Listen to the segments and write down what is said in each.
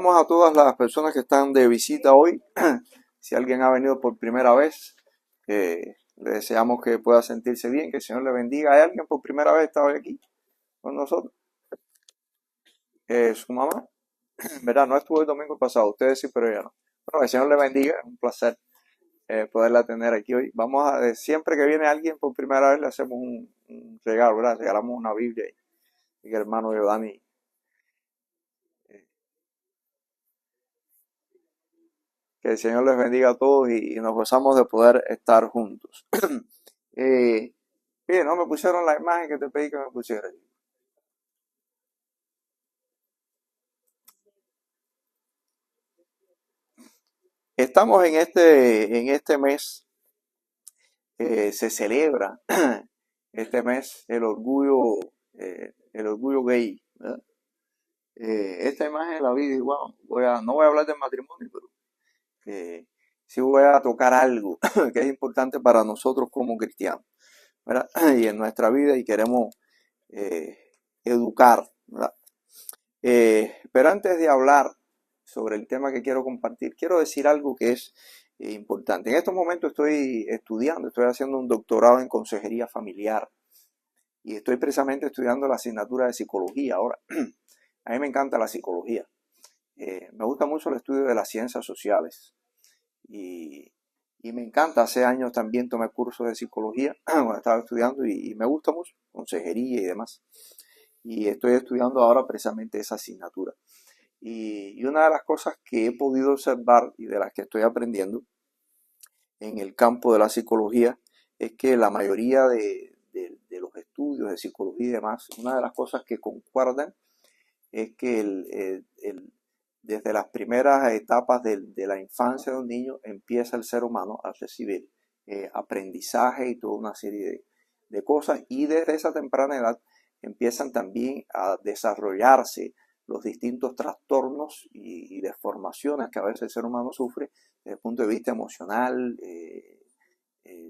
Saludamos a todas las personas que están de visita hoy. Si alguien ha venido por primera vez, le deseamos que pueda sentirse bien, que el Señor le bendiga. ¿Hay alguien por primera vez que está hoy aquí con nosotros? Su mamá, ¿verdad? No estuvo el domingo pasado, ustedes sí, pero ella no. Bueno, que el Señor le bendiga, es un placer poderla tener aquí hoy. Siempre que viene alguien por primera vez le hacemos un regalo, ¿verdad? Regalamos una Biblia y el hermano Giovanni. Que el Señor les bendiga a todos y nos gozamos de poder estar juntos. Mire, no me pusieron la imagen que te pedí que me pusieras. Estamos en este mes, se celebra este mes el orgullo gay, ¿verdad? Esta imagen la vi y wow, no voy a hablar del matrimonio, pero sí voy a tocar algo que es importante para nosotros como cristianos, ¿verdad? Y en nuestra vida, y queremos educar, ¿verdad? Pero antes de hablar sobre el tema que quiero compartir, quiero decir algo que es importante. En estos momentos estoy haciendo un doctorado en consejería familiar y estoy precisamente estudiando la asignatura de psicología. Ahora, a mí me encanta la psicología. Me gusta mucho el estudio de las ciencias sociales y me encanta. Hace años también tomé cursos de psicología cuando estaba estudiando y me gusta mucho, consejería y demás. Y estoy estudiando ahora precisamente esa asignatura. Y una de las cosas que he podido observar y de las que estoy aprendiendo en el campo de la psicología es que la mayoría de los estudios de psicología y demás, una de las cosas que concuerdan es que desde las primeras etapas de la infancia de un niño empieza el ser humano a recibir aprendizaje y toda una serie de cosas, y desde esa temprana edad empiezan también a desarrollarse los distintos trastornos y deformaciones que a veces el ser humano sufre desde el punto de vista emocional,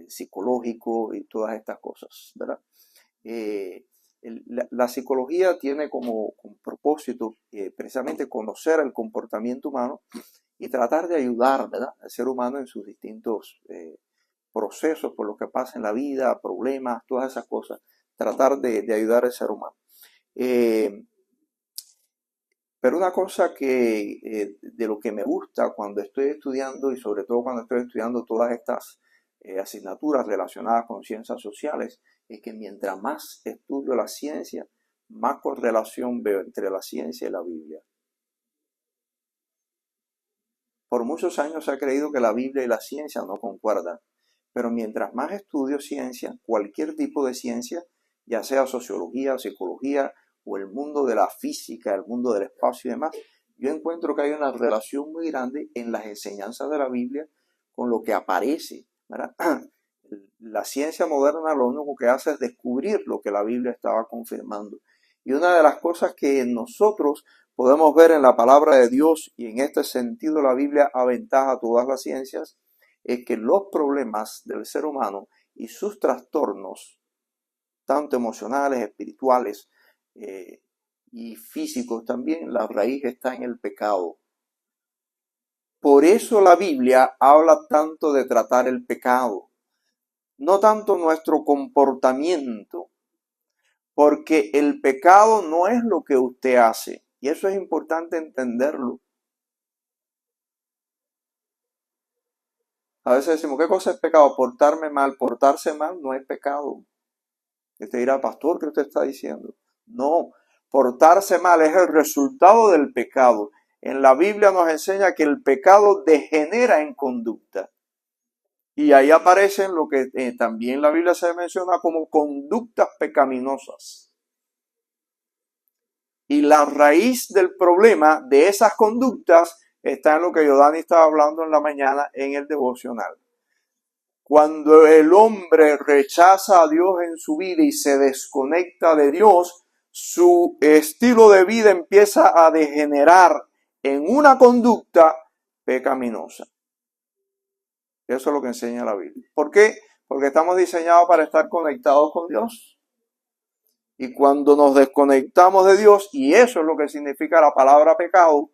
psicológico y todas estas cosas, ¿verdad? La psicología tiene como propósito precisamente conocer el comportamiento humano y tratar de ayudar, ¿verdad?, al ser humano en sus distintos procesos por los que pasa en la vida, problemas, todas esas cosas, tratar de ayudar al ser humano. Pero una cosa de lo que me gusta cuando estoy estudiando, y sobre todo cuando estoy estudiando todas estas asignaturas relacionadas con ciencias sociales, es que mientras más estudio la ciencia, más correlación veo entre la ciencia y la Biblia. Por muchos años se ha creído que la Biblia y la ciencia no concuerdan, pero mientras más estudio ciencia, cualquier tipo de ciencia, ya sea sociología, psicología o el mundo de la física, el mundo del espacio y demás, yo encuentro que hay una relación muy grande en las enseñanzas de la Biblia con lo que aparece, ¿verdad? La ciencia moderna lo único que hace es descubrir lo que la Biblia estaba confirmando. Y una de las cosas que nosotros podemos ver en la palabra de Dios, y en este sentido la Biblia aventaja todas las ciencias, es que los problemas del ser humano y sus trastornos, tanto emocionales, espirituales y físicos también, la raíz está en el pecado. Por eso la Biblia habla tanto de tratar el pecado, no tanto nuestro comportamiento, porque el pecado no es lo que usted hace, y eso es importante entenderlo. A veces decimos, ¿qué cosa es pecado? Portarme mal. Portarse mal no es pecado. Usted dirá, pastor, ¿qué usted está diciendo? No, portarse mal es el resultado del pecado. En la Biblia nos enseña que el pecado degenera en conducta. Y ahí aparecen lo que también la Biblia se menciona como conductas pecaminosas. Y la raíz del problema de esas conductas está en lo que Giovanni estaba hablando en la mañana en el devocional. Cuando el hombre rechaza a Dios en su vida y se desconecta de Dios, su estilo de vida empieza a degenerar en una conducta pecaminosa. Eso es lo que enseña la Biblia. ¿Por qué? Porque estamos diseñados para estar conectados con Dios. Y cuando nos desconectamos de Dios, y eso es lo que significa la palabra pecado,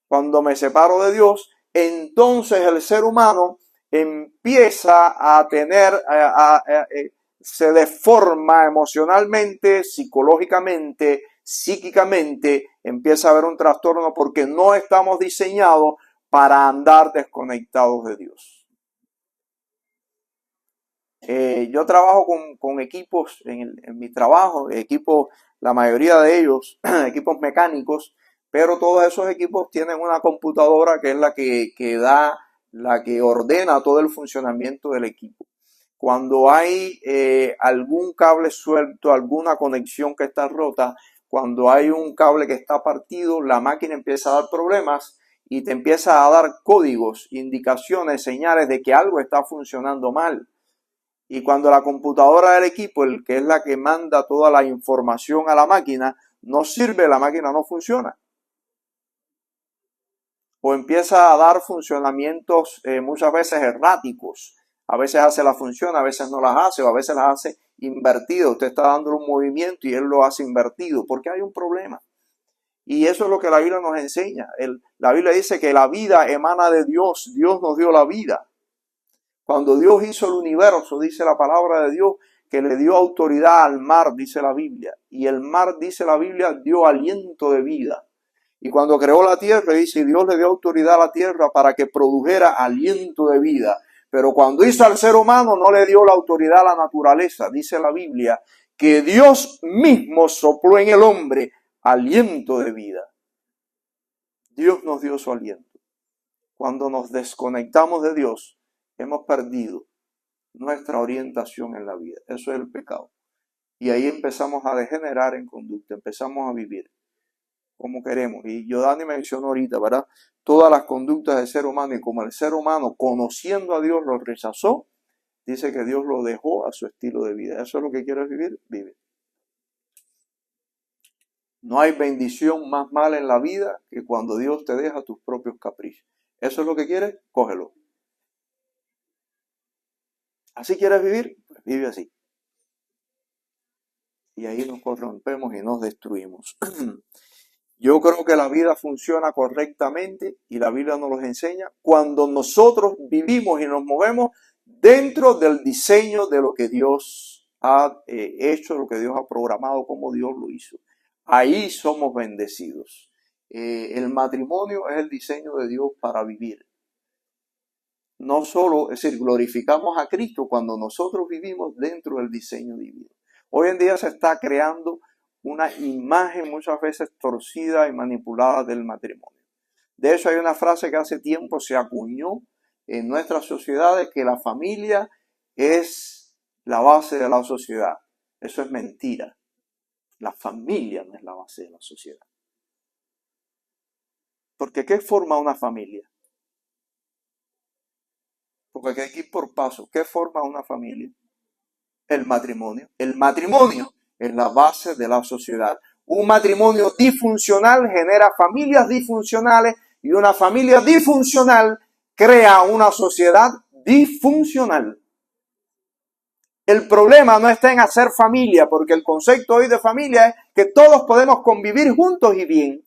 Cuando me separo de Dios, entonces el ser humano empieza a tener, se deforma emocionalmente, psicológicamente, psíquicamente, empieza a haber un trastorno porque no estamos diseñados para andar desconectados de Dios. Yo trabajo con equipos en mi trabajo, equipos, la mayoría de ellos, equipos mecánicos, pero todos esos equipos tienen una computadora que es la que ordena todo el funcionamiento del equipo. Cuando hay algún cable suelto, alguna conexión que está rota, cuando hay un cable que está partido, la máquina empieza a dar problemas y te empieza a dar códigos, indicaciones, señales de que algo está funcionando mal. Y cuando la computadora del equipo, el que es la que manda toda la información a la máquina, no sirve, la máquina no funciona. O empieza a dar funcionamientos muchas veces erráticos. A veces hace la función, a veces no las hace, o a veces las hace invertido. Usted está dando un movimiento y él lo hace invertido, porque hay un problema. Y eso es lo que la Biblia nos enseña. La Biblia dice que la vida emana de Dios. Dios nos dio la vida. Cuando Dios hizo el universo, dice la palabra de Dios, que le dio autoridad al mar, dice la Biblia. Y el mar, dice la Biblia, dio aliento de vida. Y cuando creó la tierra, dice, Dios le dio autoridad a la tierra para que produjera aliento de vida. Pero cuando hizo al ser humano, no le dio la autoridad a la naturaleza. Dice la Biblia que Dios mismo sopló en el hombre aliento de vida. Dios nos dio su aliento. Cuando nos desconectamos de Dios, hemos perdido nuestra orientación en la vida. Eso es el pecado. Y ahí empezamos a degenerar en conducta, empezamos a vivir como queremos. Y Dani mencionó ahorita, ¿verdad? Todas las conductas del ser humano, y como el ser humano, conociendo a Dios, lo rechazó, dice que Dios lo dejó a su estilo de vida. ¿Eso es lo que quieres vivir? Vive. No hay bendición más mala en la vida que cuando Dios te deja tus propios caprichos. ¿Eso es lo que quieres? Cógelo. ¿Así quieres vivir? Pues vive así. Y ahí nos corrompemos y nos destruimos. Yo creo que la vida funciona correctamente y la Biblia nos lo enseña cuando nosotros vivimos y nos movemos dentro del diseño de lo que Dios ha hecho, lo que Dios ha programado, como Dios lo hizo. Ahí somos bendecidos. El matrimonio es el diseño de Dios para vivir. No solo, es decir, glorificamos a Cristo cuando nosotros vivimos dentro del diseño divino. Hoy en día se está creando una imagen muchas veces torcida y manipulada del matrimonio. De hecho, hay una frase que hace tiempo se acuñó en nuestras sociedades, que la familia es la base de la sociedad. Eso es mentira. La familia no es la base de la sociedad. Porque ¿qué forma una familia? Porque hay que ir por paso. ¿Qué forma una familia? El matrimonio. El matrimonio es la base de la sociedad. Un matrimonio disfuncional genera familias disfuncionales y una familia disfuncional crea una sociedad disfuncional. El problema no está en hacer familia, porque el concepto hoy de familia es que todos podemos convivir juntos y bien.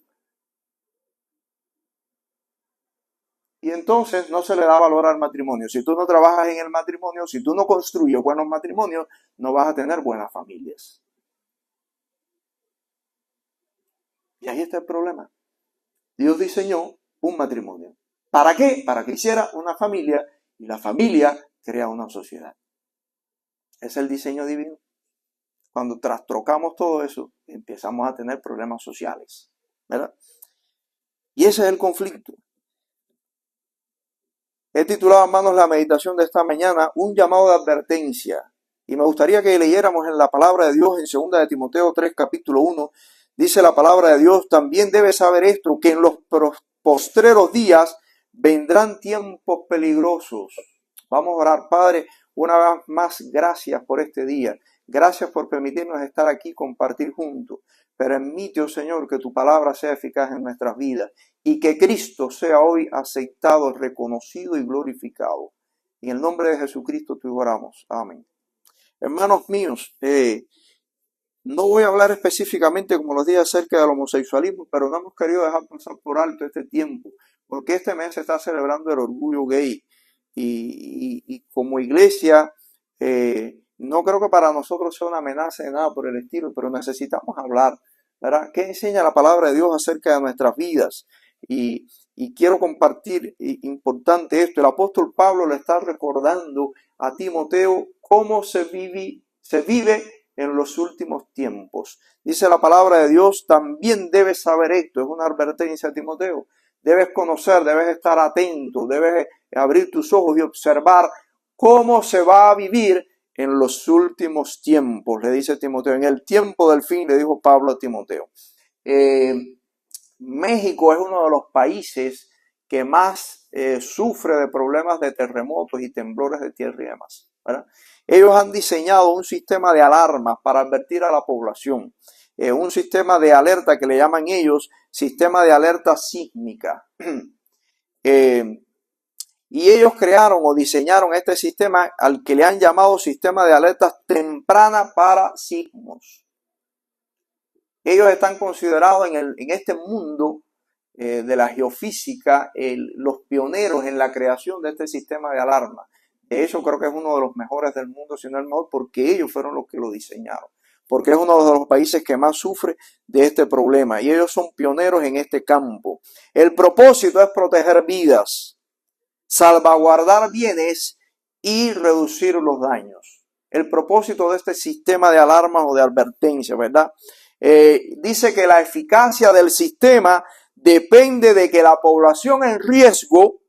Y entonces no se le da valor al matrimonio. Si tú no trabajas en el matrimonio, si tú no construyes buenos matrimonios, no vas a tener buenas familias. Y ahí está el problema. Dios diseñó un matrimonio. ¿Para qué? Para que hiciera una familia, y la familia crea una sociedad. Es el diseño divino. Cuando trastrocamos todo eso, empezamos a tener problemas sociales, ¿verdad? Y ese es el conflicto. He titulado, hermanos, la meditación de esta mañana, un llamado de advertencia. Y me gustaría que leyéramos en la palabra de Dios en 2 de Timoteo 3, capítulo 1. Dice la palabra de Dios, también debes saber esto, que en los postreros días vendrán tiempos peligrosos. Vamos a orar. Padre, una vez más, gracias por este día. Gracias por permitirnos estar aquí, compartir juntos. Permite, oh Señor, que tu palabra sea eficaz en nuestras vidas y que Cristo sea hoy aceptado, reconocido y glorificado. En el nombre de Jesucristo te oramos. Amén. Hermanos míos, No voy a hablar específicamente, como los dije, acerca del homosexualismo, pero no hemos querido dejar pasar por alto este tiempo, porque este mes se está celebrando el orgullo gay. Y como iglesia, no creo que para nosotros sea una amenaza de nada por el estilo, pero necesitamos hablar, ¿verdad? ¿Qué enseña la palabra de Dios acerca de nuestras vidas? Y quiero compartir, importante esto, el apóstol Pablo le está recordando a Timoteo cómo se vive en los últimos tiempos. Dice la palabra de Dios, también debes saber esto, es una advertencia a Timoteo. Debes conocer, debes estar atento, debes abrir tus ojos y observar cómo se va a vivir en los últimos tiempos, le dice Timoteo. En el tiempo del fin, le dijo Pablo a Timoteo. México es uno de los países que más sufre de problemas de terremotos y temblores de tierra y demás, ¿verdad? Ellos han diseñado un sistema de alarmas para advertir a la población, un sistema de alerta que le llaman ellos sistema de alerta sísmica. Y ellos crearon o diseñaron este sistema al que le han llamado sistema de alertas temprana para sismos. Ellos están considerados en este mundo de la geofísica los pioneros en la creación de este sistema de alarma. De hecho, creo que es uno de los mejores del mundo, si no el mejor, porque ellos fueron los que lo diseñaron. Porque es uno de los países que más sufre de este problema. Y ellos son pioneros en este campo. El propósito es proteger vidas, salvaguardar bienes y reducir los daños. El propósito de este sistema de alarmas o de advertencia, ¿verdad? Dice que la eficacia del sistema depende de que la población en riesgo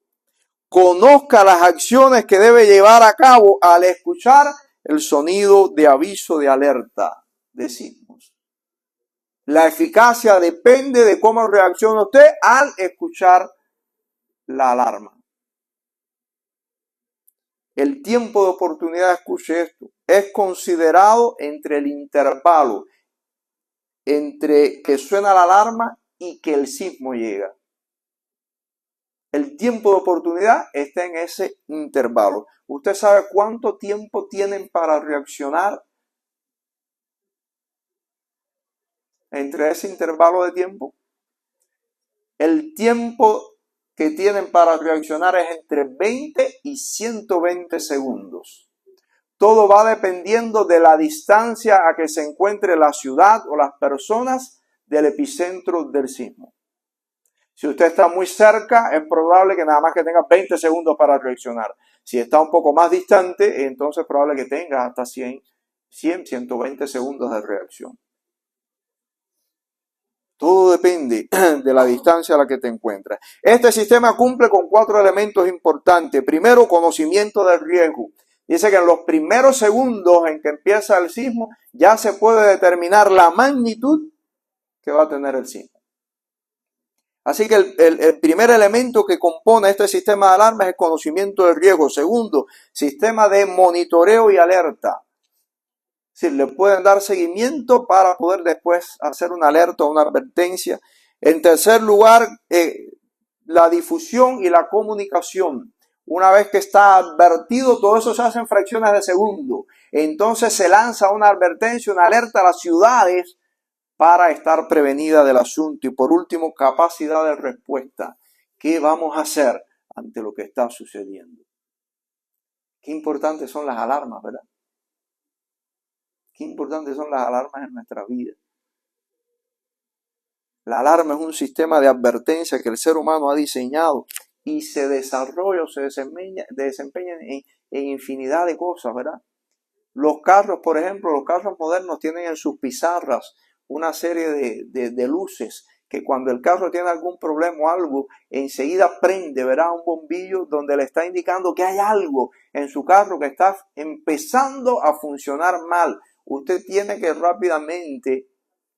conozca las acciones que debe llevar a cabo al escuchar el sonido de aviso de alerta de sismos. La eficacia depende de cómo reacciona usted al escuchar la alarma. El tiempo de oportunidad, escuche esto, es considerado entre el intervalo entre que suena la alarma y que el sismo llega. El tiempo de oportunidad está en ese intervalo. ¿Usted sabe cuánto tiempo tienen para reaccionar entre ese intervalo de tiempo? El tiempo que tienen para reaccionar es entre 20 y 120 segundos. Todo va dependiendo de la distancia a que se encuentre la ciudad o las personas del epicentro del sismo. Si usted está muy cerca, es probable que nada más que tenga 20 segundos para reaccionar. Si está un poco más distante, entonces es probable que tenga hasta 120 segundos de reacción. Todo depende de la distancia a la que te encuentras. Este sistema cumple con 4 elementos importantes. Primero, conocimiento del riesgo. Dice que en los primeros segundos en que empieza el sismo, ya se puede determinar la magnitud que va a tener el sismo. Así que el primer elemento que compone este sistema de alarma es el conocimiento del riesgo. Segundo, sistema de monitoreo y alerta. Si le pueden dar seguimiento para poder después hacer una alerta o una advertencia. En tercer lugar, la difusión y la comunicación. Una vez que está advertido, todo eso se hace en fracciones de segundo. Entonces se lanza una advertencia, una alerta a las ciudades para estar prevenida del asunto. Y por último, capacidad de respuesta. ¿Qué vamos a hacer ante lo que está sucediendo? Qué importantes son las alarmas, ¿verdad? Qué importantes son las alarmas en nuestra vida. La alarma es un sistema de advertencia que el ser humano ha diseñado y se desarrolla o se desempeña en infinidad de cosas, ¿verdad? Los carros, por ejemplo, los carros modernos tienen en sus pizarras una serie de luces que cuando el carro tiene algún problema o algo, enseguida prende, ¿verdad? Un bombillo donde le está indicando que hay algo en su carro que está empezando a funcionar mal. Usted tiene que rápidamente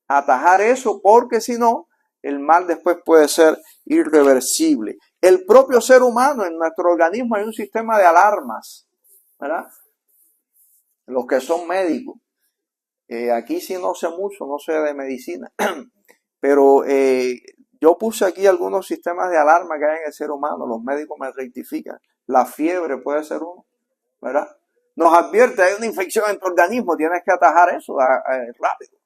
atajar eso porque si no, el mal después puede ser irreversible. El propio ser humano, en nuestro organismo hay un sistema de alarmas, ¿verdad? Los que son médicos. Aquí sí no sé mucho, no sé de medicina, pero yo puse aquí algunos sistemas de alarma que hay en el ser humano, los médicos me rectifican. La fiebre puede ser uno, ¿verdad? Nos advierte, hay una infección en tu organismo, tienes que atajar eso rápido.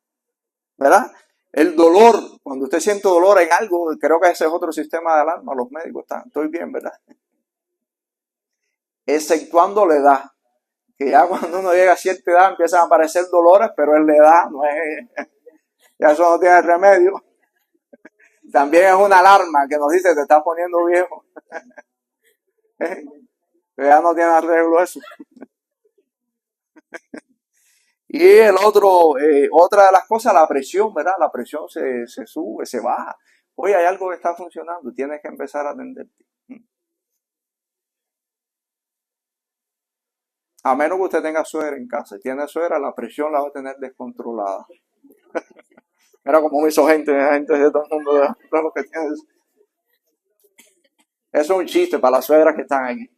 ¿verdad? El dolor, cuando usted siente dolor en algo, creo que ese es otro sistema de alarma, los médicos están, estoy bien, ¿verdad? Exceptuando la edad, que ya cuando uno llega a cierta edad empiezan a aparecer dolores, pero es la edad, no es, ya eso no tiene remedio. También es una alarma que nos dice, te estás poniendo viejo. Ya no tiene arreglo eso. Y el otro, otra de las cosas, la presión, ¿verdad? La presión se sube, se baja. Oye, hay algo que está funcionando, tienes que empezar a atenderte. A menos que usted tenga suegra en casa. Si tiene suegra, la presión la va a tener descontrolada. Era como me hizo gente de todo el mundo, de lo que tiene. Eso es un chiste para las suegras que están aquí.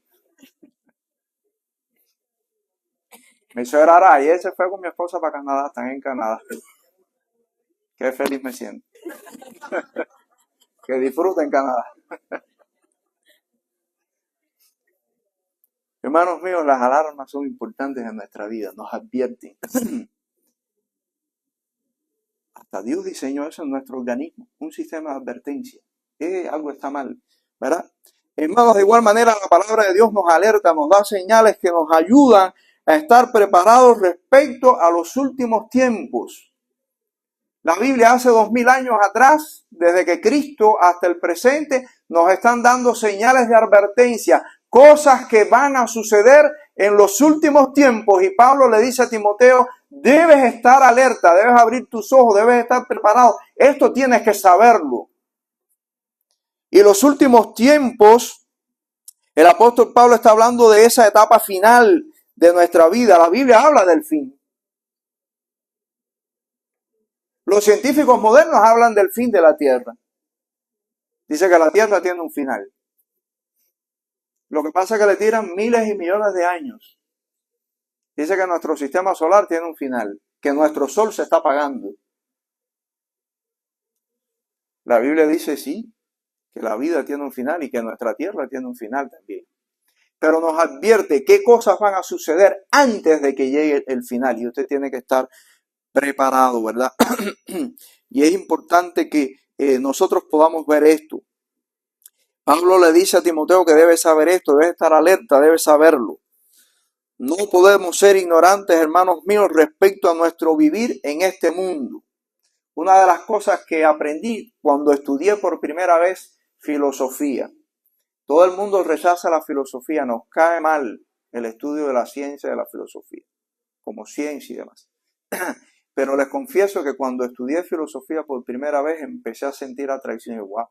Mi suegra era, ayer se fue con mi esposa para Canadá, están en Canadá. Qué feliz me siento. Que disfruten Canadá. Hermanos míos, las alarmas son importantes en nuestra vida, nos advierten. Hasta Dios diseñó eso en nuestro organismo, un sistema de advertencia. Algo está mal, ¿verdad? Hermanos, de igual manera la palabra de Dios nos alerta, nos da señales que nos ayudan a estar preparados respecto a los últimos tiempos. La Biblia hace 2000 años atrás, desde que Cristo hasta el presente, nos están dando señales de advertencia, cosas que van a suceder en los últimos tiempos. Y Pablo le dice a Timoteo, debes estar alerta, debes abrir tus ojos, debes estar preparado. Esto tienes que saberlo. Y los últimos tiempos, el apóstol Pablo está hablando de esa etapa final de nuestra vida. La Biblia habla del fin. Los científicos modernos hablan del fin de la Tierra. Dice que la Tierra tiene un final. Lo que pasa es que le tiran miles y millones de años. Dice que nuestro sistema solar tiene un final, que nuestro sol se está apagando. La Biblia dice sí, que la vida tiene un final y que nuestra Tierra tiene un final también. Pero nos advierte qué cosas van a suceder antes de que llegue el final. Y usted tiene que estar preparado, ¿verdad? Y es importante que nosotros podamos ver esto. Pablo le dice a Timoteo que debe saber esto, debe estar alerta, debe saberlo. No podemos ser ignorantes, hermanos míos, respecto a nuestro vivir en este mundo. Una de las cosas que aprendí cuando estudié por primera vez filosofía. Todo el mundo rechaza la filosofía, nos cae mal el estudio de la ciencia y de la filosofía, como ciencia y demás. Pero les confieso que cuando estudié filosofía por primera vez empecé a sentir atracción y wow.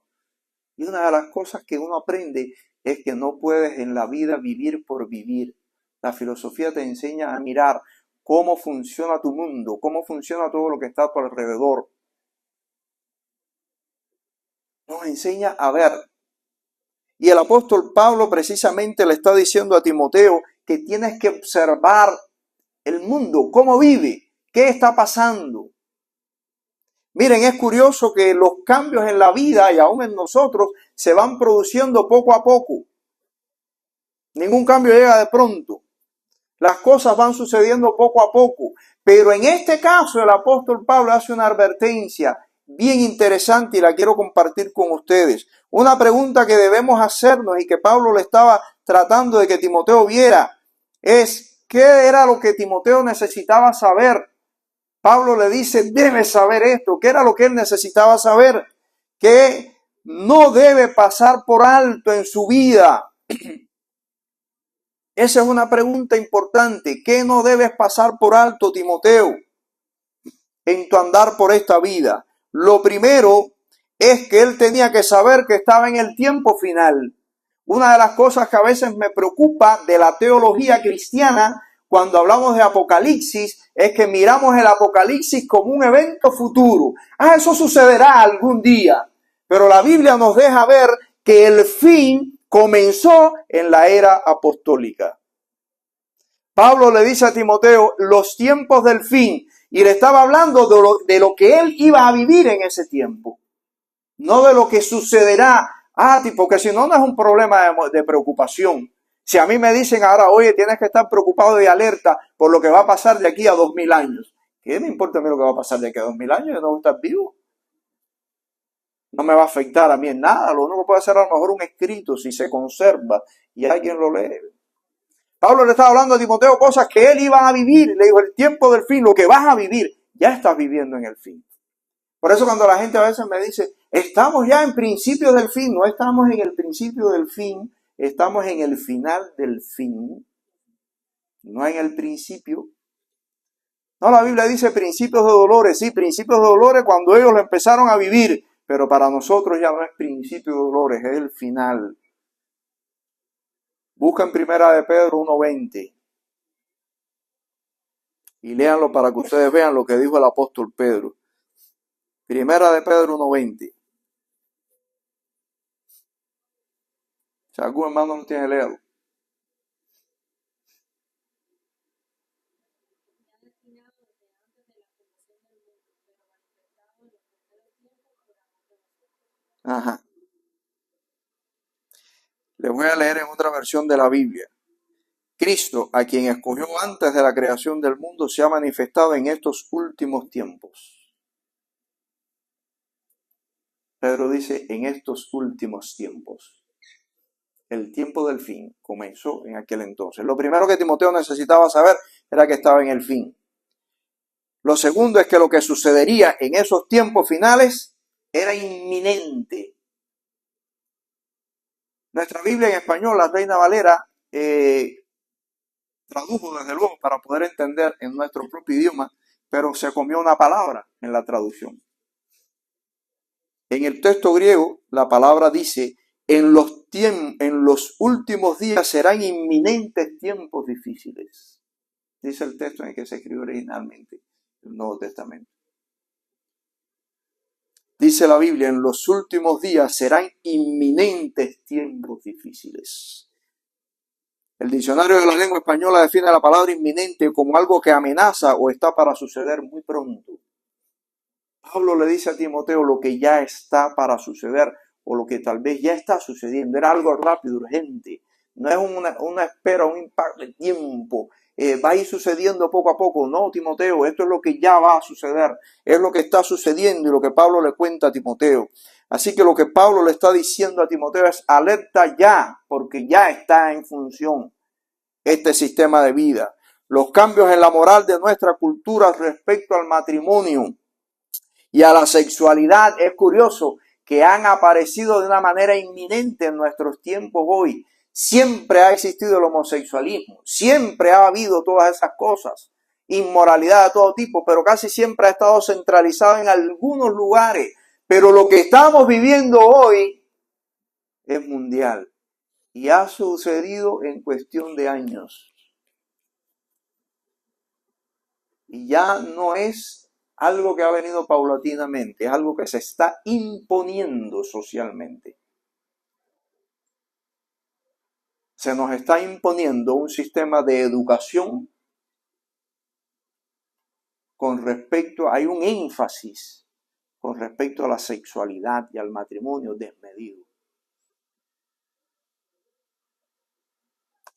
Y una de las cosas que uno aprende es que no puedes en la vida vivir por vivir. La filosofía te enseña a mirar cómo funciona tu mundo, cómo funciona todo lo que está a tu alrededor. Nos enseña a ver. Y el apóstol Pablo precisamente le está diciendo a Timoteo que tienes que observar el mundo, cómo vive, qué está pasando. Miren, es curioso que los cambios en la vida y aún en nosotros se van produciendo poco a poco. Ningún cambio llega de pronto. Las cosas van sucediendo poco a poco. Pero en este caso el apóstol Pablo hace una advertencia bien interesante y la quiero compartir con ustedes. Una pregunta que debemos hacernos y que Pablo le estaba tratando de que Timoteo viera es ¿qué era lo que Timoteo necesitaba saber? Pablo le dice, debes saber esto. ¿Qué era lo que él necesitaba saber? Que no debe pasar por alto en su vida. Esa es una pregunta importante. ¿Qué no debes pasar por alto, Timoteo, en tu andar por esta vida? Lo primero es que él tenía que saber que estaba en el tiempo final. Una de las cosas que a veces me preocupa de la teología cristiana cuando hablamos de Apocalipsis es que miramos el Apocalipsis como un evento futuro. Eso sucederá algún día. Pero la Biblia nos deja ver que el fin comenzó en la era apostólica. Pablo le dice a Timoteo los tiempos del fin y le estaba hablando de lo que él iba a vivir en ese tiempo. No de lo que sucederá. Porque si no, no es un problema de preocupación. Si a mí me dicen ahora, oye, tienes que estar preocupado y alerta por lo que va a pasar de aquí a 2000 años. ¿Qué me importa a mí lo que va a pasar de aquí a 2000 años? Yo no voy a estar vivo. No me va a afectar a mí en nada. Lo único que puede hacer a lo mejor un escrito si se conserva y alguien lo lee. Pablo le estaba hablando a Timoteo cosas que él iba a vivir. Le dijo, el tiempo del fin, lo que vas a vivir, ya estás viviendo en el fin. Por eso cuando la gente a veces me dice, estamos ya en principio del fin, no estamos en el principio del fin, estamos en el final del fin, no en el principio. No, la Biblia dice principios de dolores, sí, principios de dolores cuando ellos lo empezaron a vivir, pero para nosotros ya no es principio de dolores, es el final. Busca en Primera de Pedro 1:20 y léanlo para que ustedes vean lo que dijo el apóstol Pedro. Primera de Pedro 1:20. Si algún hermano no tiene, léalo. Ajá. Les voy a leer en otra versión de la Biblia. Cristo, a quien escogió antes de la creación del mundo, se ha manifestado en estos últimos tiempos. Pedro dice, en estos últimos tiempos. El tiempo del fin comenzó en aquel entonces. Lo primero que Timoteo necesitaba saber era que estaba en el fin. Lo segundo es que lo que sucedería en esos tiempos finales era inminente. Nuestra Biblia en español, la Reina Valera, tradujo desde luego para poder entender en nuestro propio idioma, pero se comió una palabra en la traducción. En el texto griego, la palabra dice, en los últimos días serán inminentes tiempos difíciles. Dice el texto en el que se escribió originalmente el Nuevo Testamento. Dice la Biblia, en los últimos días serán inminentes tiempos difíciles. El diccionario de la lengua española define la palabra inminente como algo que amenaza o está para suceder muy pronto. Pablo le dice a Timoteo lo que ya está para suceder o lo que tal vez ya está sucediendo. Era algo rápido, urgente. No es una espera, un impacto de tiempo. Va a ir sucediendo poco a poco. No, Timoteo, esto es lo que ya va a suceder. Es lo que está sucediendo y lo que Pablo le cuenta a Timoteo. Así que lo que Pablo le está diciendo a Timoteo es alerta ya, porque ya está en función este sistema de vida. Los cambios en la moral de nuestra cultura respecto al matrimonio y a la sexualidad es curioso que han aparecido de una manera inminente en nuestros tiempos hoy. Siempre ha existido el homosexualismo, siempre ha habido todas esas cosas, inmoralidad de todo tipo, pero casi siempre ha estado centralizado en algunos lugares. Pero lo que estamos viviendo hoy es mundial y ha sucedido en cuestión de años. Y ya no es algo que ha venido paulatinamente, es algo que se está imponiendo socialmente. Se nos está imponiendo un sistema de educación con respecto, hay un énfasis con respecto a la sexualidad y al matrimonio desmedido.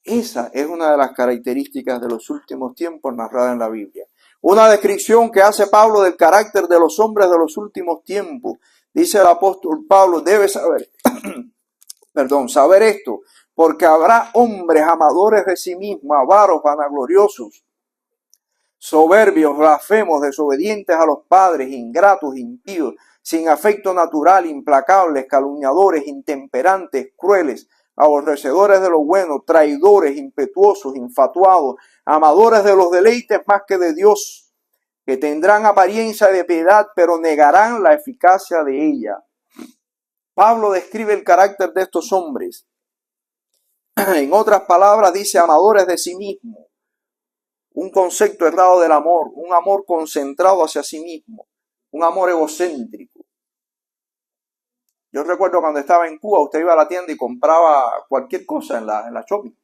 Esa es una de las características de los últimos tiempos narradas en la Biblia. Una descripción que hace Pablo del carácter de los hombres de los últimos tiempos. Dice el apóstol Pablo, debe saber, saber esto, porque habrá hombres amadores de sí mismos, avaros, vanagloriosos, soberbios, blasfemos, desobedientes a los padres, ingratos, impíos, sin afecto natural, implacables, calumniadores, intemperantes, crueles, aborrecedores de lo bueno, traidores, impetuosos, infatuados, amadores de los deleites más que de Dios, que tendrán apariencia de piedad, pero negarán la eficacia de ella. Pablo describe el carácter de estos hombres. En otras palabras, dice amadores de sí mismos. Un concepto errado del amor, un amor concentrado hacia sí mismo, un amor egocéntrico. Yo recuerdo cuando estaba en Cuba, usted iba a la tienda y compraba cualquier cosa en la shopping.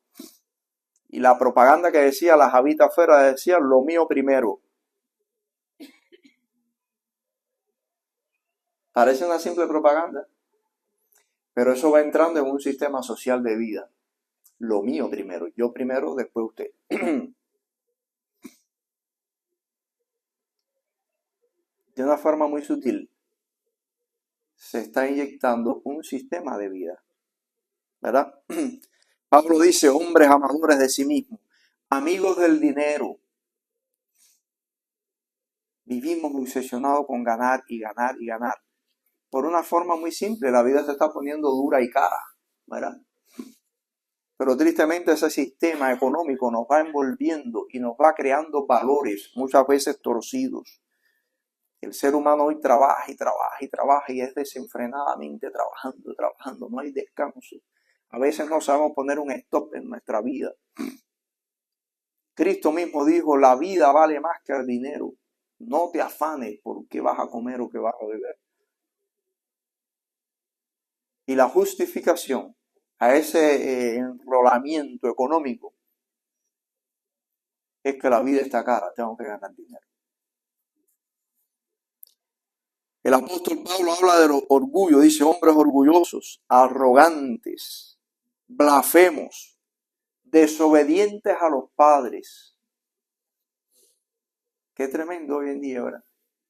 Y la propaganda que decía, las habitas afuera, decía, lo mío primero. Parece una simple propaganda, pero eso va entrando en un sistema social de vida. Lo mío primero, yo primero, después usted. de una forma muy sutil, se está inyectando un sistema de vida, ¿verdad? Pablo dice, hombres amadores de sí mismos, amigos del dinero. Vivimos obsesionados con ganar y ganar y ganar. Por una forma muy simple, la vida se está poniendo dura y cara, ¿verdad? Pero tristemente ese sistema económico nos va envolviendo y nos va creando valores muchas veces torcidos. El ser humano hoy trabaja y trabaja y trabaja y es desenfrenadamente trabajando, no hay descanso. A veces no sabemos poner un stop en nuestra vida. Cristo mismo dijo, la vida vale más que el dinero. No te afanes por qué vas a comer o qué vas a beber. Y la justificación a ese enrolamiento económico es que la vida está cara, tengo que ganar dinero. El apóstol Pablo habla de orgullo, dice hombres orgullosos, arrogantes, blasfemos, desobedientes a los padres. Qué tremendo hoy en día, ¿verdad?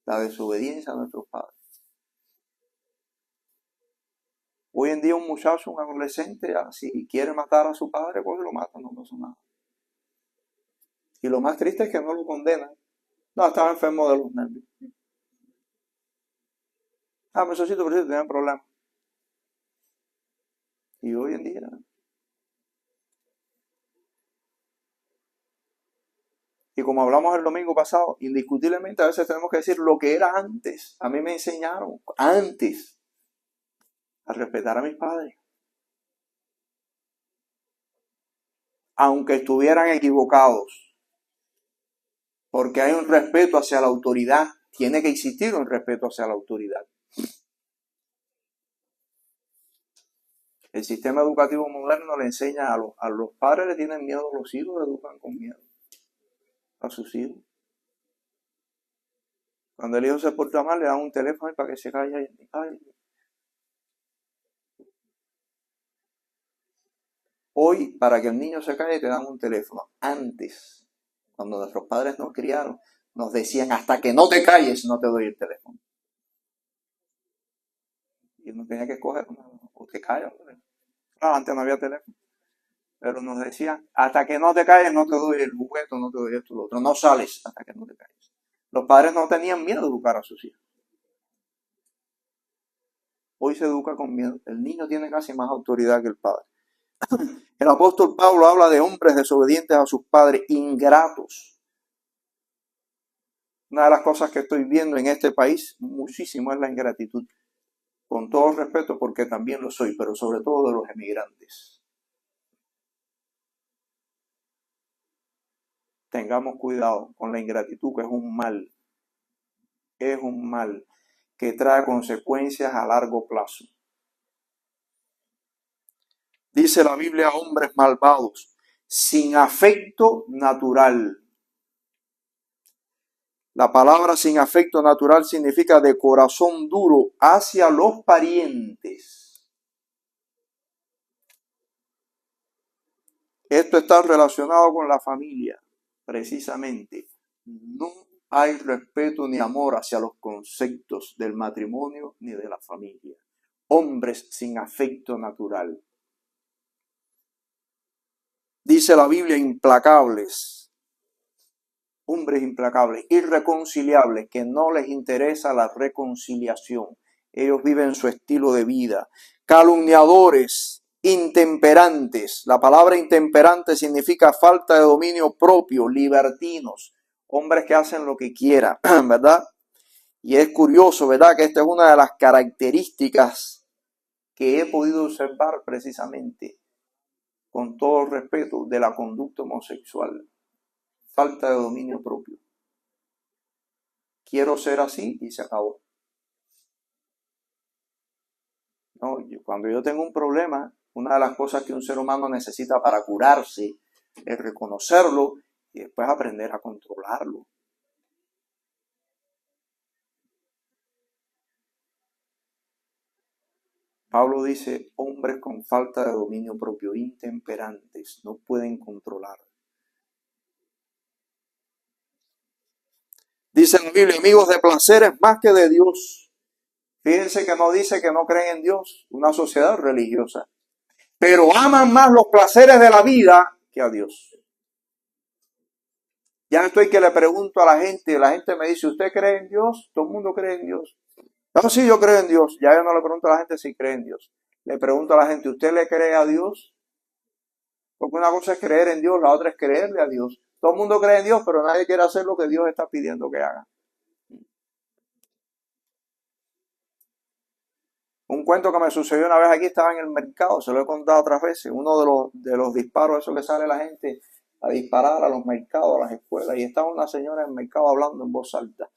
La desobediencia a nuestros padres. Hoy en día un muchacho, un adolescente, si quiere matar a su padre, pues lo mata, no pasa nada. Y lo más triste es que no lo condenan. No, estaba enfermo de los nervios. Muchachito, pero sí tenía problemas. Y hoy en día, y como hablamos el domingo pasado, indiscutiblemente a veces tenemos que decir lo que era antes. A mí me enseñaron antes a respetar a mis padres. Aunque estuvieran equivocados. Porque hay un respeto hacia la autoridad. Tiene que existir un respeto hacia la autoridad. El sistema educativo moderno le enseña a los padres le tienen miedo a los hijos, le educan con miedo a sus hijos. Cuando el hijo se porta mal, le dan un teléfono para que se calle. Ay. Hoy, para que el niño se calle, te dan un teléfono. Antes, cuando nuestros padres nos criaron, nos decían, hasta que no te calles, no te doy el teléfono. Y uno tenía que escoger, o te callas. Claro, antes no había teléfono. Pero nos decían, hasta que no te calles, no te doy el juguete, no te doy esto, lo otro. No sales hasta que no te calles. Los padres no tenían miedo de educar a sus hijos. Hoy se educa con miedo. El niño tiene casi más autoridad que el padre. El apóstol Pablo habla de hombres desobedientes a sus padres, ingratos. Una de las cosas que estoy viendo en este país muchísimo es la ingratitud. Con todo respeto, porque también lo soy, pero sobre todo de los emigrantes. Tengamos cuidado con la ingratitud, que es un mal. Es un mal que trae consecuencias a largo plazo. Dice la Biblia, hombres malvados, sin afecto natural. La palabra sin afecto natural significa de corazón duro hacia los parientes. Esto está relacionado con la familia, precisamente. No hay respeto ni amor hacia los conceptos del matrimonio ni de la familia. Hombres sin afecto natural. Dice la Biblia, implacables. Hombres implacables, irreconciliables, que no les interesa la reconciliación. Ellos viven su estilo de vida. Calumniadores, intemperantes. La palabra intemperante significa falta de dominio propio, libertinos. Hombres que hacen lo que quieran, ¿verdad? Y es curioso, ¿verdad? Que esta es una de las características que he podido observar precisamente, con todo respeto, de la conducta homosexual. Falta de dominio propio. Quiero ser así y se acabó. No, cuando yo tengo un problema, una de las cosas que un ser humano necesita para curarse es reconocerlo y después aprender a controlarlo. Pablo dice, hombres con falta de dominio propio, intemperantes, no pueden controlar. Dice la Biblia, amigos de placeres más que de Dios. Fíjense que no dice que no creen en Dios, una sociedad religiosa. Pero aman más los placeres de la vida que a Dios. Ya no estoy que le pregunto a la gente me dice, ¿usted cree en Dios? Todo el mundo cree en Dios. No, sí, yo creo en Dios. Ya yo no le pregunto a la gente si cree en Dios. Le pregunto a la gente, ¿usted le cree a Dios? Porque una cosa es creer en Dios, la otra es creerle a Dios. Todo el mundo cree en Dios, pero nadie quiere hacer lo que Dios está pidiendo que haga. Un cuento que me sucedió una vez aquí, estaba en el mercado, se lo he contado otras veces, uno de los disparos, eso que sale la gente a disparar a los mercados, a las escuelas, y estaba una señora en el mercado hablando en voz alta.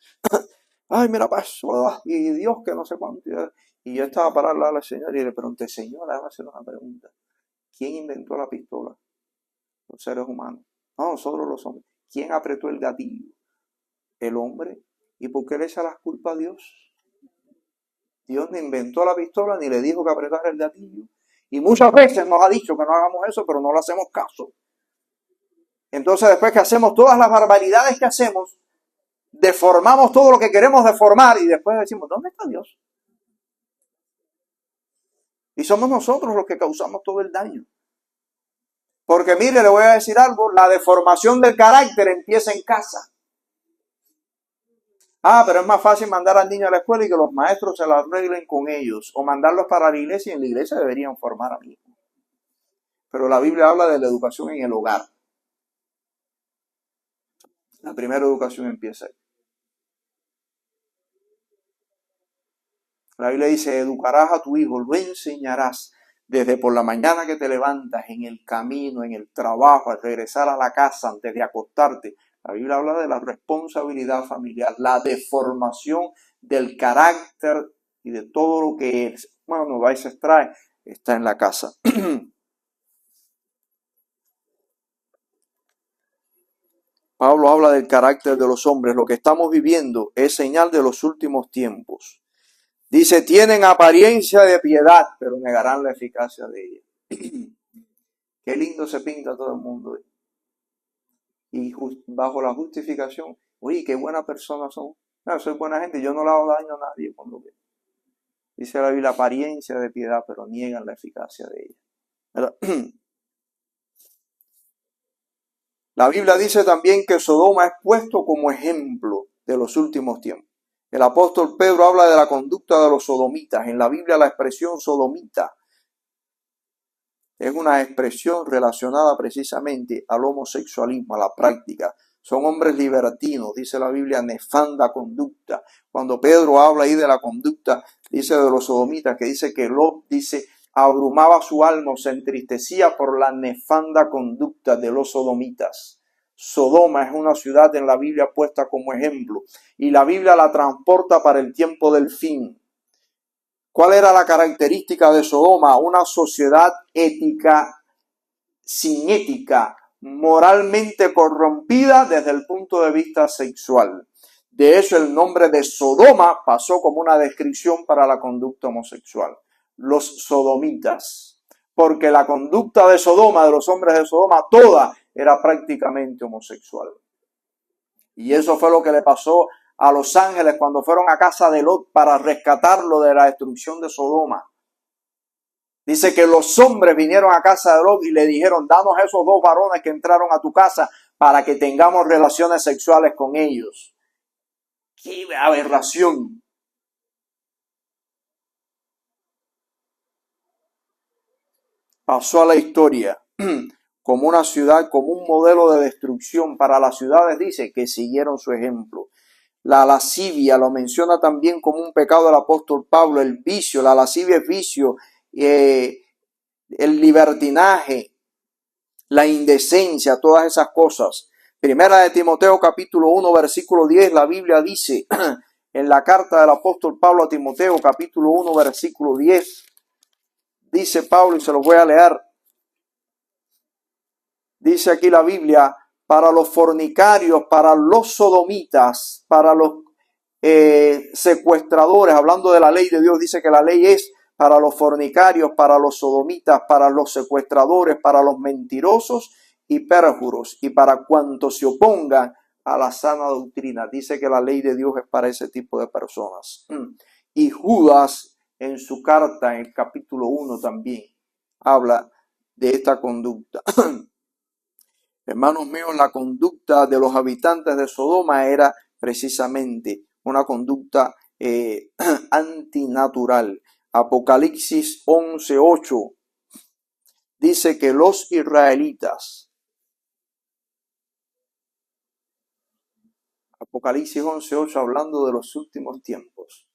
Ay, mira, pasó, y Dios que no sé cuánto. Y yo estaba para hablar a la señora y le pregunté, señora, déjame hacer una pregunta. ¿Quién inventó la pistola? Los seres humanos. No, nosotros los hombres. ¿Quién apretó el gatillo? El hombre. ¿Y por qué le echa las culpas a Dios? Dios no inventó la pistola ni le dijo que apretara el gatillo. Y muchas veces nos ha dicho que no hagamos eso, pero no le hacemos caso. Entonces, después que hacemos todas las barbaridades que hacemos, deformamos todo lo que queremos deformar y después decimos, ¿dónde está Dios? Y somos nosotros los que causamos todo el daño. Porque mire, le voy a decir algo, la deformación del carácter empieza en casa. Pero es más fácil mandar al niño a la escuela y que los maestros se la arreglen con ellos. O mandarlos para la iglesia y en la iglesia deberían formar a mí. Pero la Biblia habla de la educación en el hogar. La primera educación empieza ahí. La Biblia dice, educarás a tu hijo, lo enseñarás desde por la mañana que te levantas, en el camino, en el trabajo, al regresar a la casa, antes de acostarte. La Biblia habla de la responsabilidad familiar, la deformación del carácter y de todo lo que el humano va y se extrae, está en la casa. Pablo habla del carácter de los hombres. Lo que estamos viviendo es señal de los últimos tiempos. Dice, tienen apariencia de piedad, pero negarán la eficacia de ella. Qué lindo se pinta todo el mundo. Y bajo la justificación, uy, qué buenas personas son. No, soy buena gente, yo no le hago daño a nadie. Cuando dice la Biblia, apariencia de piedad, pero niegan la eficacia de ella. La Biblia dice también que Sodoma es puesto como ejemplo de los últimos tiempos. El apóstol Pedro habla de la conducta de los sodomitas. En la Biblia la expresión sodomita es una expresión relacionada precisamente al homosexualismo, a la práctica. Son hombres libertinos, dice la Biblia, nefanda conducta. Cuando Pedro habla ahí de la conducta, dice de los sodomitas, que dice que Lot, dice, abrumaba su alma, se entristecía por la nefanda conducta de los sodomitas. Sodoma es una ciudad en la Biblia puesta como ejemplo y la Biblia la transporta para el tiempo del fin. ¿Cuál era la característica de Sodoma? Una sociedad ética, sin ética, moralmente corrompida desde el punto de vista sexual. De eso el nombre de Sodoma pasó como una descripción para la conducta homosexual. Los sodomitas. Porque la conducta de Sodoma, de los hombres de Sodoma, toda era prácticamente homosexual. Y eso fue lo que le pasó a los ángeles cuando fueron a casa de Lot para rescatarlo de la destrucción de Sodoma. Dice que los hombres vinieron a casa de Lot y le dijeron, danos esos dos varones que entraron a tu casa para que tengamos relaciones sexuales con ellos. ¡Qué aberración! Pasó a la historia como una ciudad, como un modelo de destrucción para las ciudades, dice, que siguieron su ejemplo. La lascivia lo menciona también como un pecado del apóstol Pablo, el vicio, la lascivia es vicio, el libertinaje, la indecencia, todas esas cosas. Primera de Timoteo capítulo 1 versículo 10, la Biblia dice en la carta del apóstol Pablo a Timoteo capítulo 1 versículo 10, dice Pablo y se los voy a leer. Dice aquí la Biblia, para los fornicarios, para los sodomitas, para los secuestradores, hablando de la ley de Dios, dice que la ley es para los fornicarios, para los sodomitas, para los secuestradores, para los mentirosos y pérjuros, y para cuantos se opongan a la sana doctrina. Dice que la ley de Dios es para ese tipo de personas. Y Judas, en su carta, en el capítulo 1 también, habla de esta conducta. Hermanos míos, la conducta de los habitantes de Sodoma era precisamente una conducta antinatural. Apocalipsis 11:8 dice que los israelitas, Apocalipsis 11:8, hablando de los últimos tiempos,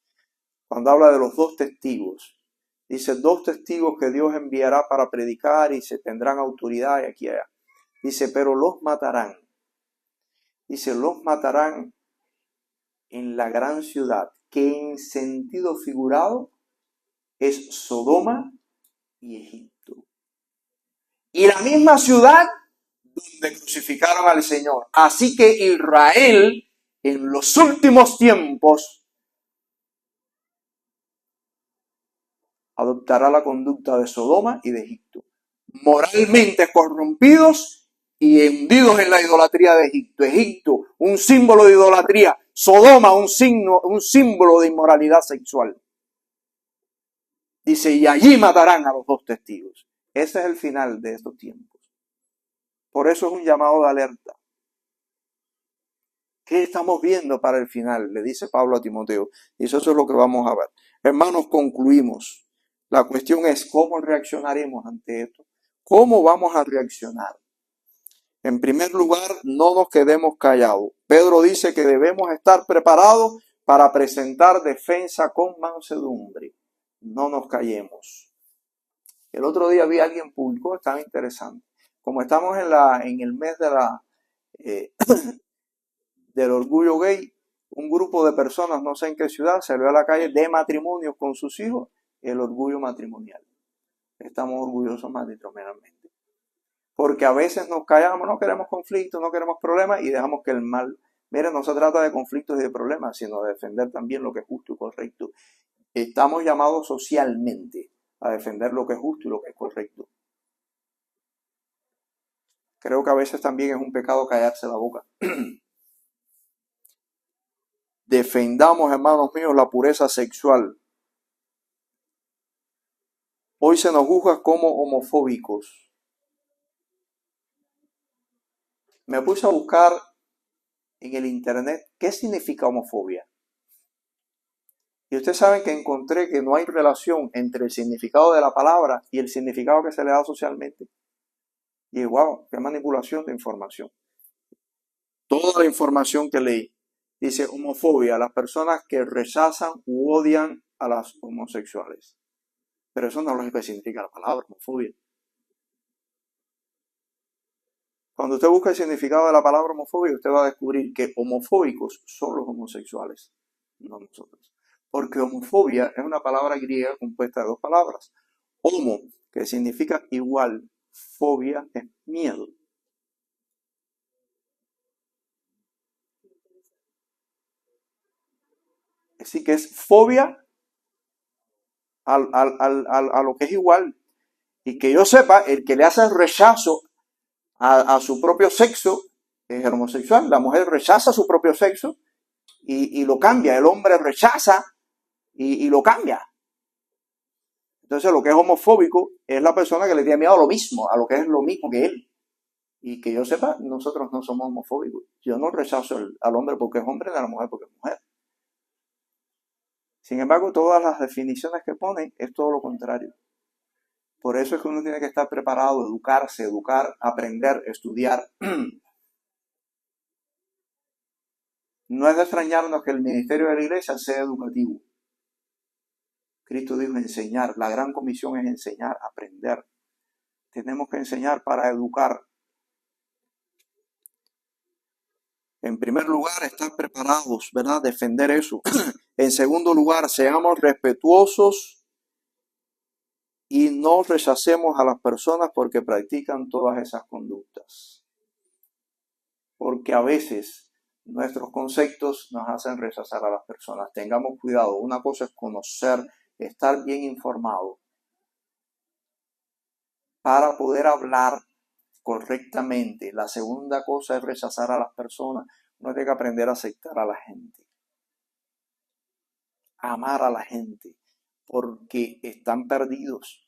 cuando habla de los dos testigos, dice 2 testigos que Dios enviará para predicar y se tendrán autoridad y aquí y allá. Dice, pero los matarán. Dice, los matarán en la gran ciudad, que en sentido figurado es Sodoma y Egipto. Y la misma ciudad donde crucificaron al Señor. Así que Israel, en los últimos tiempos, adoptará la conducta de Sodoma y de Egipto. Moralmente corrompidos y hundidos en la idolatría de Egipto. Egipto, un símbolo de idolatría. Sodoma, un símbolo de inmoralidad sexual. Dice, y allí matarán a los 2 testigos. Ese es el final de estos tiempos. Por eso es un llamado de alerta. ¿Qué estamos viendo para el final? Le dice Pablo a Timoteo. Y eso es lo que vamos a ver. Hermanos, concluimos. La cuestión es cómo reaccionaremos ante esto. ¿Cómo vamos a reaccionar? En primer lugar, no nos quedemos callados. Pedro dice que debemos estar preparados para presentar defensa con mansedumbre. No nos callemos. El otro día vi a alguien publicó, estaba interesante. Como estamos en el mes del orgullo gay, un grupo de personas, no sé en qué ciudad, salió a la calle de matrimonios con sus hijos, el orgullo matrimonial. Estamos orgullosos matrimonialmente. Porque a veces nos callamos, no queremos conflictos, no queremos problemas y dejamos que el mal... Miren, no se trata de conflictos y de problemas, sino de defender también lo que es justo y correcto. Estamos llamados socialmente a defender lo que es justo y lo que es correcto. Creo que a veces también es un pecado callarse la boca. Defendamos, hermanos míos, la pureza sexual. Hoy se nos juzga como homofóbicos. Me puse a buscar en el internet qué significa homofobia. Y ustedes saben que encontré que no hay relación entre el significado de la palabra y el significado que se le da socialmente. Y wow, qué manipulación de información. Toda la información que leí dice homofobia, las personas que rechazan u odian a las homosexuales. Pero eso no es lo que significa la palabra homofobia. Cuando usted busca el significado de la palabra homofobia, usted va a descubrir que homofóbicos son los homosexuales, no nosotros. Porque homofobia es una palabra griega compuesta de 2 palabras. Homo, que significa igual, fobia es miedo. Así que es fobia a lo que es igual. Y que yo sepa, el que le hace rechazo a su propio sexo es el homosexual. La mujer rechaza su propio sexo y lo cambia. El hombre rechaza y lo cambia. Entonces lo que es homofóbico es la persona que le tiene miedo a lo mismo, a lo que es lo mismo que él. Y que yo sepa, nosotros no somos homofóbicos. Yo no rechazo al hombre porque es hombre, ni a la mujer porque es mujer. Sin embargo, todas las definiciones que ponen es todo lo contrario. Por eso es que uno tiene que estar preparado, educarse, aprender, estudiar. No es de extrañarnos que el ministerio de la iglesia sea educativo. Cristo dijo enseñar. La gran comisión es enseñar, aprender. Tenemos que enseñar para educar. En primer lugar, estar preparados, ¿verdad? Defender eso. En segundo lugar, seamos respetuosos y no rechacemos a las personas porque practican todas esas conductas. Porque a veces nuestros conceptos nos hacen rechazar a las personas. Tengamos cuidado. Una cosa es conocer, estar bien informado para poder hablar correctamente. La segunda cosa es rechazar a las personas Uno tiene que aprender a aceptar a la gente, a amar a la gente, porque están perdidos.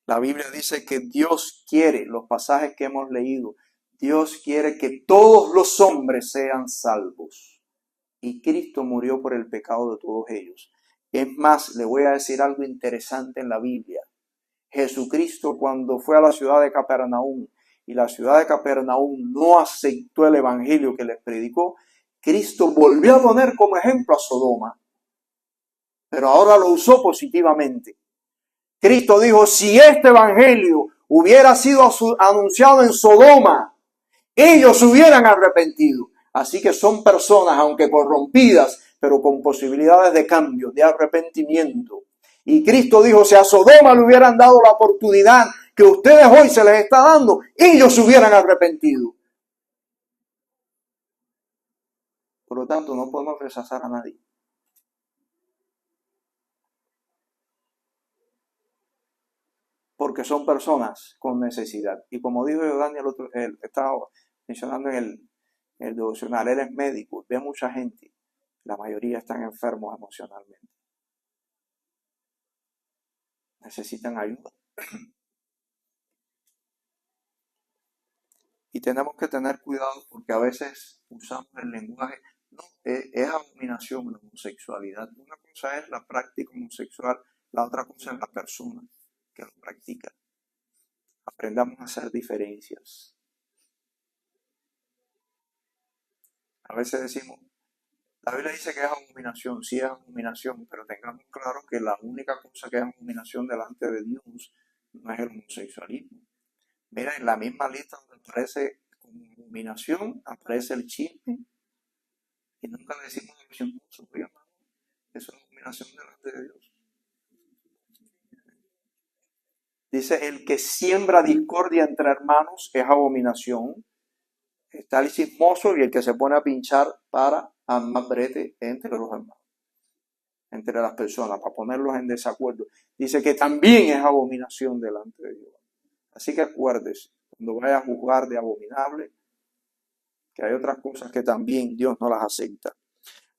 La Biblia dice que Dios quiere, los pasajes que hemos leído, Dios quiere que todos los hombres sean salvos. Y Cristo murió por el pecado de todos ellos. Es más, le voy a decir algo interesante en la Biblia. Jesucristo, cuando fue a la ciudad de Capernaum y la ciudad de Capernaum no aceptó el evangelio que les predicó, Cristo volvió a poner como ejemplo a Sodoma, pero ahora lo usó positivamente. Cristo dijo, si este evangelio hubiera sido anunciado en Sodoma, ellos se hubieran arrepentido. Así que son personas, aunque corrompidas, pero con posibilidades de cambio, de arrepentimiento. Y Cristo dijo, si a Sodoma le hubieran dado la oportunidad que ustedes hoy se les está dando, ellos se hubieran arrepentido. Por lo tanto, no podemos rechazar a nadie. Porque son personas con necesidad. Y como dijo Daniel, estaba mencionando en el devocional, él es médico, ve mucha gente, la mayoría están enfermos emocionalmente. Necesitan ayuda. Y tenemos que tener cuidado porque a veces usamos el lenguaje. No, es abominación la homosexualidad. Una cosa es la práctica homosexual, la otra cosa es la persona que lo practica. Aprendamos a hacer diferencias. A veces decimos, la Biblia dice que es abominación, sí es abominación, pero tengamos claro que la única cosa que es abominación delante de Dios no es el homosexualismo. Mira, en la misma lista donde aparece como abominación, aparece el chisme, y nunca le decimos abominación, eso es abominación delante de Dios. Dice, el que siembra discordia entre hermanos es abominación. Está el chismoso y el que se pone a pinchar para armar brete entre los hermanos, entre las personas, para ponerlos en desacuerdo. Dice que también es abominación delante de Dios. Así que acuérdese, cuando vaya a juzgar de abominable, que hay otras cosas que también Dios no las acepta.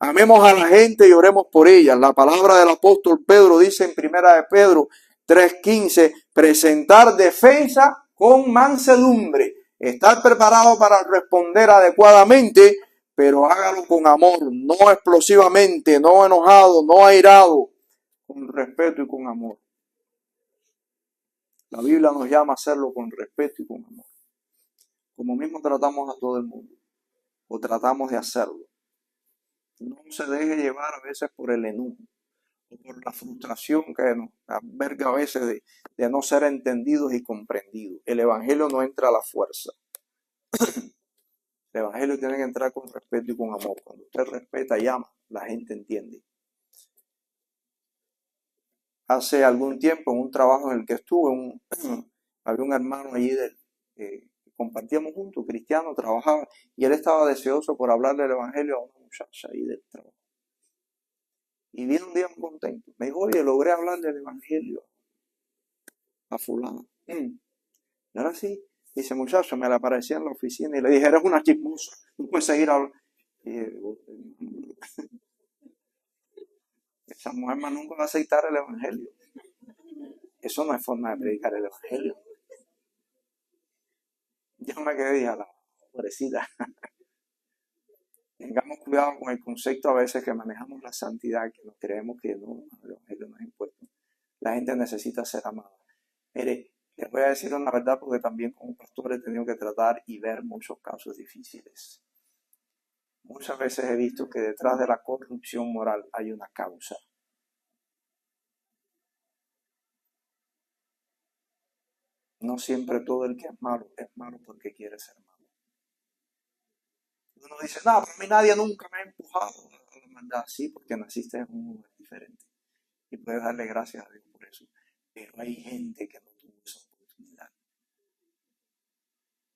Amemos a la gente y oremos por ellas. La palabra del apóstol Pedro dice en primera de Pedro 3:15, presentar defensa con mansedumbre. Estar preparado para responder adecuadamente, pero hágalo con amor, no explosivamente, no enojado, no airado, con respeto y con amor. La Biblia nos llama a hacerlo con respeto y con amor. Como mismo tratamos a todo el mundo, o tratamos de hacerlo. No se deje llevar a veces por el enojo, o por la frustración que nos alberga a veces de no ser entendidos y comprendidos. El evangelio no entra a la fuerza. El evangelio tiene que entrar con respeto y con amor. Cuando usted respeta y ama, la gente entiende. Hace algún tiempo, en un trabajo en el que estuve, había un hermano allí compartíamos juntos, cristiano, trabajaba, y él estaba deseoso por hablarle del evangelio a una muchacha ahí del trabajo. Y vino un día muy contento. Me dijo, oye, logré hablarle del evangelio a fulana. ¿No era así? Dice, muchacho, me la aparecía en la oficina y le dije, eres una chismosa, no puedes seguir hablando. Esa mujer más nunca va a aceptar el evangelio. Eso no es forma de predicar el evangelio. Yo me quedé y dije, la pobrecita. Tengamos cuidado con el concepto a veces que manejamos la santidad, que nos creemos que no, el evangelio no es impuesto. La gente necesita ser amada. Mire, les voy a decir una verdad porque también como pastor he tenido que tratar y ver muchos casos difíciles. Muchas veces he visto que detrás de la corrupción moral hay una causa. No siempre todo el que es malo porque quiere ser malo. Uno dice, no, para mí nadie nunca me ha empujado a la maldad. Sí, porque naciste en un lugar diferente. Y puedes darle gracias a Dios por eso. Pero hay gente que no tuvo esa oportunidad.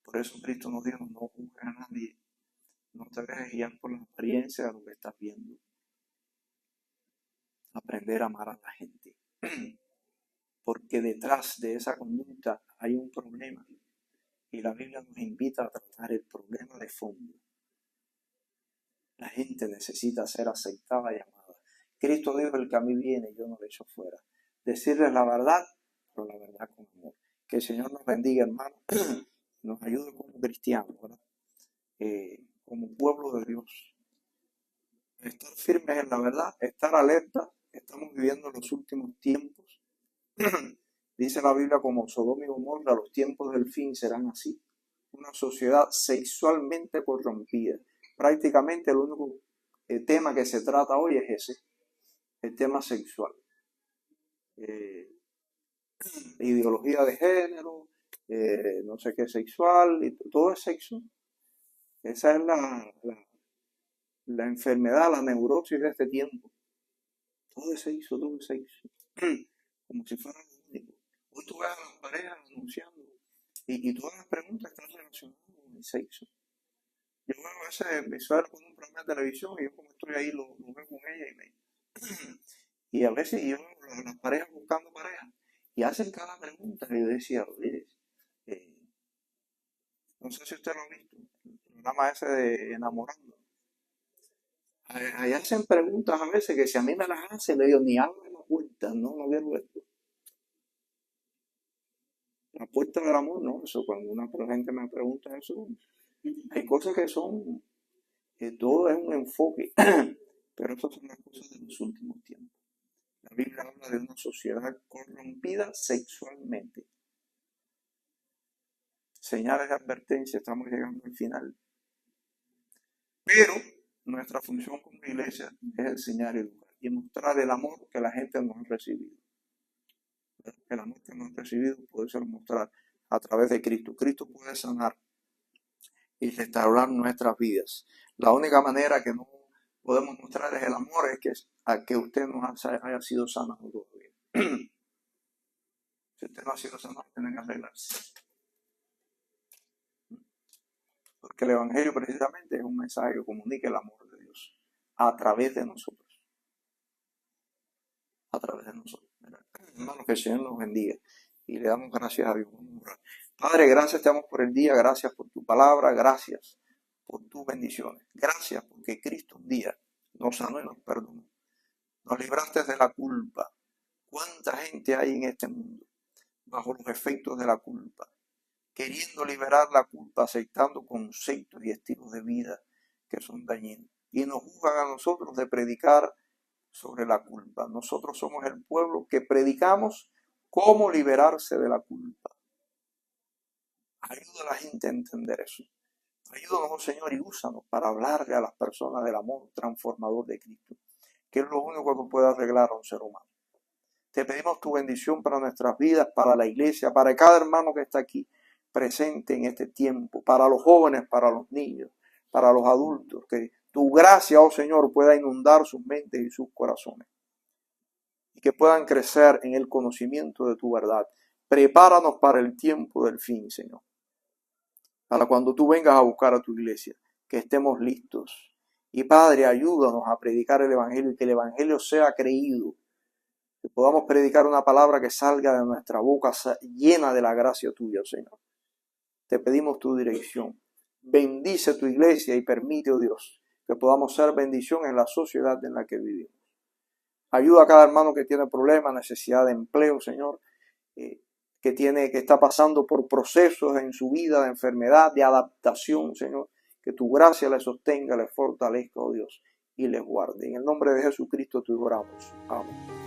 Por eso Cristo nos dijo, no juzgues a nadie. No te dejes guiar por la apariencia de lo que estás viendo. Aprender a amar a la gente. Porque detrás de esa conducta hay un problema. Y la Biblia nos invita a tratar el problema de fondo. La gente necesita ser aceptada y amada. Cristo dijo: el que a mí viene, yo no le echo fuera. Decirles la verdad, pero la verdad con amor. Que el Señor nos bendiga, hermanos. Nos ayude como cristianos, ¿verdad? Como pueblo de Dios. Estar firmes en la verdad, estar alerta. Estamos viviendo los últimos tiempos. Dice la Biblia: como Sodoma y Gomorra, los tiempos del fin serán así. Una sociedad sexualmente corrompida. Prácticamente el único tema que se trata hoy es ese, el tema sexual. Ideología de género, no sé qué sexual, y todo es sexo. Esa es la enfermedad, la neurosis de este tiempo. Todo es sexo, todo es sexo. Como si fuera lo único. Hoy tú ves a las parejas anunciando y todas las preguntas están relacionadas con el sexo. Yo veo a veces mi suegra con un programa de televisión y yo, como estoy ahí, lo veo con ella y a veces yo veo las parejas buscando parejas y hacen cada pregunta y yo decía: oye, no sé si usted lo ha visto, el programa ese de Enamorando. Ahí hacen preguntas a veces que si a mí me las hacen, le digo: ni abren la puerta, no quiero esto. La puerta del amor, no, eso cuando una gente me pregunta eso, hay cosas que son, que todo es un enfoque, pero esas son las cosas de los últimos tiempos. La Biblia habla de una sociedad corrompida sexualmente. Señales de advertencia, estamos llegando al final. Pero nuestra función como iglesia es enseñar y educar y mostrar el amor que la gente nos ha recibido. El amor que nos ha recibido puede ser mostrar a través de Cristo. Cristo puede sanar y restaurar nuestras vidas. La única manera que no podemos mostrar es el amor, es que a que usted no haya sido sanado todavía. Si usted no ha sido sanado, tiene que arreglarse. Porque el Evangelio precisamente es un mensaje que comunica el amor de Dios a través de nosotros. A través de nosotros. Hermanos, que el Señor nos bendiga y le damos gracias a Dios. Padre, gracias te damos por el día, gracias por tu palabra, gracias por tus bendiciones. Gracias porque Cristo un día nos sanó y nos perdonó. Nos libraste de la culpa. ¿Cuánta gente hay en este mundo bajo los efectos de la culpa? Queriendo liberar la culpa, aceptando conceptos y estilos de vida que son dañinos. Y nos juzgan a nosotros de predicar sobre la culpa. Nosotros somos el pueblo que predicamos cómo liberarse de la culpa. Ayuda a la gente a entender eso. Ayúdanos, Señor, y úsanos para hablarle a las personas del amor transformador de Cristo, que es lo único que puede arreglar a un ser humano. Te pedimos tu bendición para nuestras vidas, para la iglesia, para cada hermano que está aquí presente en este tiempo, para los jóvenes, para los niños, para los adultos, que tu gracia, oh Señor, pueda inundar sus mentes y sus corazones y que puedan crecer en el conocimiento de tu verdad. Prepáranos para el tiempo del fin, Señor, para cuando tú vengas a buscar a tu iglesia, que estemos listos. Y Padre, ayúdanos a predicar el Evangelio y que el Evangelio sea creído, que podamos predicar una palabra que salga de nuestra boca llena de la gracia tuya, Señor. Te pedimos tu dirección. Bendice tu iglesia y permite, oh Dios, que podamos ser bendición en la sociedad en la que vivimos. Ayuda a cada hermano que tiene problemas, necesidad de empleo, Señor, que está pasando por procesos en su vida de enfermedad, de adaptación, Señor. Que tu gracia les sostenga, les fortalezca, oh Dios, y les guarde. En el nombre de Jesucristo te oramos. Amén.